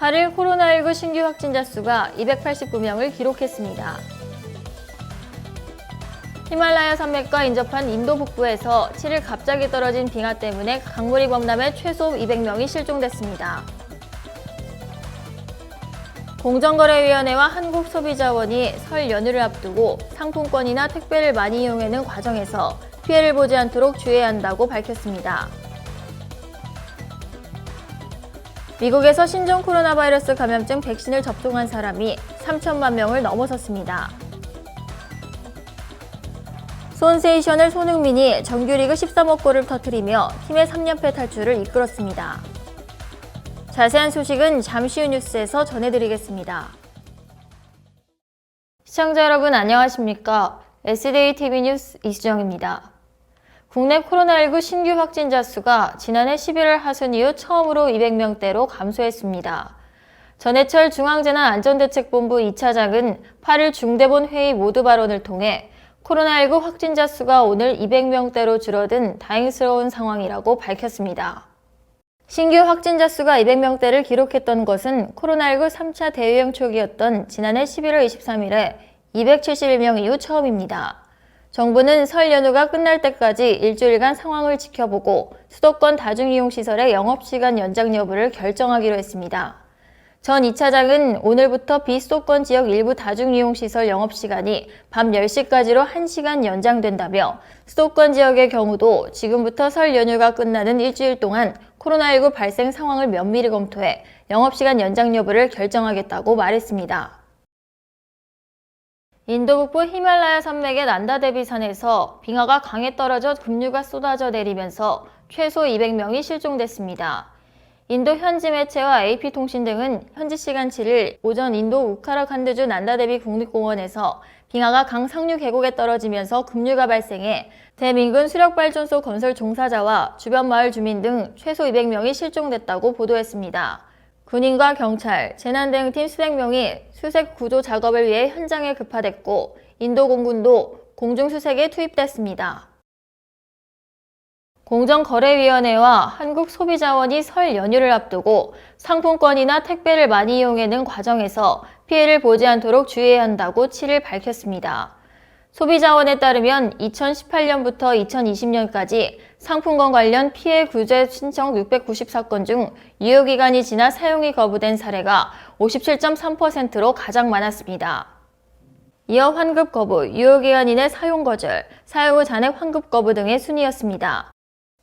8일 코로나19 신규 확진자 수가 289명을 기록했습니다. 히말라야 산맥과 인접한 인도 북부에서 7일 갑자기 떨어진 빙하 때문에 강물이 범람해 최소 200명이 실종됐습니다. 공정거래위원회와 한국소비자원이 설 연휴를 앞두고 상품권이나 택배를 많이 이용하는 과정에서 피해를 보지 않도록 주의해야 한다고 밝혔습니다. 미국에서 신종 코로나 바이러스 감염증 백신을 접종한 사람이 3천만 명을 넘어섰습니다. 손세이셔널 손흥민이 정규리그 13억 골을 터뜨리며 팀의 3연패 탈출을 이끌었습니다. 자세한 소식은 잠시 후 뉴스에서 전해드리겠습니다. 시청자 여러분 안녕하십니까? SDATV 뉴스 이수정입니다. 국내 코로나19 신규 확진자 수가 지난해 11월 하순 이후 처음으로 200명대로 감소했습니다. 전해철 중앙재난안전대책본부 2차장은 8일 중대본 회의 모두 발언을 통해 코로나19 확진자 수가 오늘 200명대로 줄어든 다행스러운 상황이라고 밝혔습니다. 신규 확진자 수가 200명대를 기록했던 것은 코로나19 3차 대유행 초기였던 지난해 11월 23일에 271명 이후 처음입니다. 정부는 설 연휴가 끝날 때까지 일주일간 상황을 지켜보고 수도권 다중이용시설의 영업시간 연장 여부를 결정하기로 했습니다. 전 2차장은 오늘부터 비수도권 지역 일부 다중이용시설 영업시간이 밤 10시까지로 1시간 연장된다며 수도권 지역의 경우도 지금부터 설 연휴가 끝나는 일주일 동안 코로나19 발생 상황을 면밀히 검토해 영업시간 연장 여부를 결정하겠다고 말했습니다. 인도 북부 히말라야 산맥의 난다데비산에서 빙하가 강에 떨어져 급류가 쏟아져 내리면서 최소 200명이 실종됐습니다. 인도 현지 매체와 AP통신 등은 현지 시간 7일 오전 인도 우카라칸드주 난다데비 국립공원에서 빙하가 강 상류 계곡에 떨어지면서 급류가 발생해 대민군 수력발전소 건설 종사자와 주변 마을 주민 등 최소 200명이 실종됐다고 보도했습니다. 군인과 경찰, 재난대응팀 수백 명이 수색 구조 작업을 위해 현장에 급파됐고 인도 공군도 공중수색에 투입됐습니다. 공정거래위원회와 한국소비자원이 설 연휴를 앞두고 상품권이나 택배를 많이 이용하는 과정에서 피해를 보지 않도록 주의해야 한다고 7일 밝혔습니다. 소비자원에 따르면 2018년부터 2020년까지 상품권 관련 피해 구제 신청 690사건 중 유효기간이 지나 사용이 거부된 사례가 57.3%로 가장 많았습니다. 이어 환급 거부, 유효기간 이내 사용 거절, 사용 후 잔액 환급 거부 등의 순이었습니다.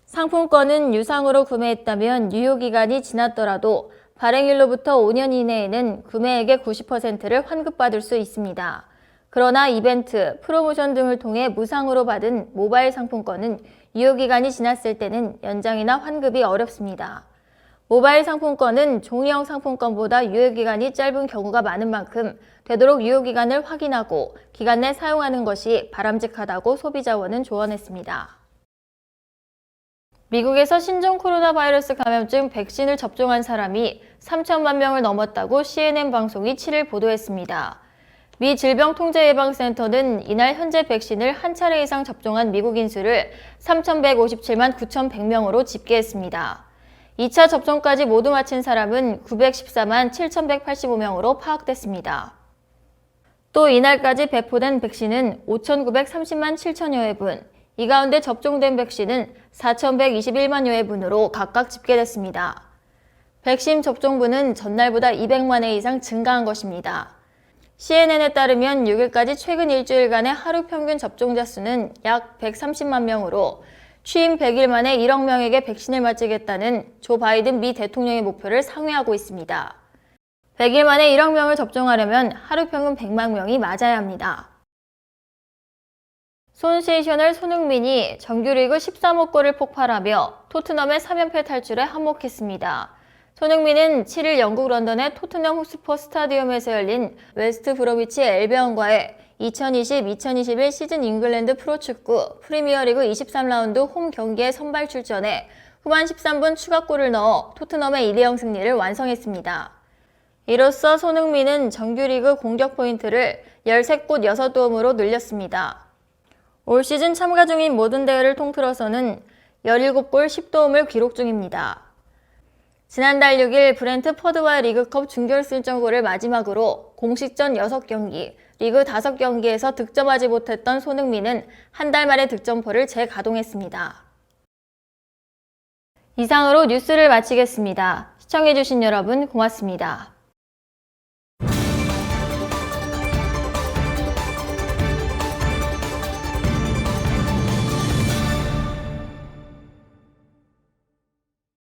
상품권은 유상으로 구매했다면 유효기간이 지났더라도 발행일로부터 5년 이내에는 구매액의 90%를 환급받을 수 있습니다. 그러나 이벤트, 프로모션 등을 통해 무상으로 받은 모바일 상품권은 유효기간이 지났을 때는 연장이나 환급이 어렵습니다. 모바일 상품권은 종이형 상품권보다 유효기간이 짧은 경우가 많은 만큼 되도록 유효기간을 확인하고 기간 내 사용하는 것이 바람직하다고 소비자원은 조언했습니다. 미국에서 신종 코로나 바이러스 감염증 백신을 접종한 사람이 3천만 명을 넘었다고 CNN 방송이 7일 보도했습니다. 미 질병통제예방센터는 이날 현재 백신을 한 차례 이상 접종한 미국인 수를 3,157만 9,100명으로 집계했습니다. 2차 접종까지 모두 마친 사람은 914만 7,185명으로 파악됐습니다. 또 이날까지 배포된 백신은 5,930만 7천여 회분, 이 가운데 접종된 백신은 4,121만여 회분으로 각각 집계됐습니다. 백신 접종분은 전날보다 200만 회 이상 증가한 것입니다. CNN에 따르면 6일까지 최근 일주일간의 하루 평균 접종자 수는 약 130만 명으로 취임 100일 만에 1억 명에게 백신을 맞추겠다는 조 바이든 미 대통령의 목표를 상회하고 있습니다. 100일 만에 1억 명을 접종하려면 하루 평균 100만 명이 맞아야 합니다. 손세이셔널 손흥민이 정규리그 13억 골을 폭발하며 토트넘의 3연패 탈출에 한몫했습니다. 손흥민은 7일 영국 런던의 토트넘 헛스퍼 스타디움에서 열린 웨스트 브로미치 엘비언과의 2020-2021 시즌 잉글랜드 프로축구 프리미어리그 23라운드 홈 경기에 선발 출전해 후반 13분 추가골을 넣어 토트넘의 2대0 승리를 완성했습니다. 이로써 손흥민은 정규리그 공격 포인트를 13골 6도움으로 늘렸습니다. 올 시즌 참가 중인 모든 대회를 통틀어서는 17골 10도움을 기록 중입니다. 지난달 6일 브렌트포드와 리그컵 준결승전구를 마지막으로 공식전 6경기, 리그 5경기에서 득점하지 못했던 손흥민은 한 달 만에 득점포를 재가동했습니다. 이상으로 뉴스를 마치겠습니다. 시청해주신 여러분 고맙습니다.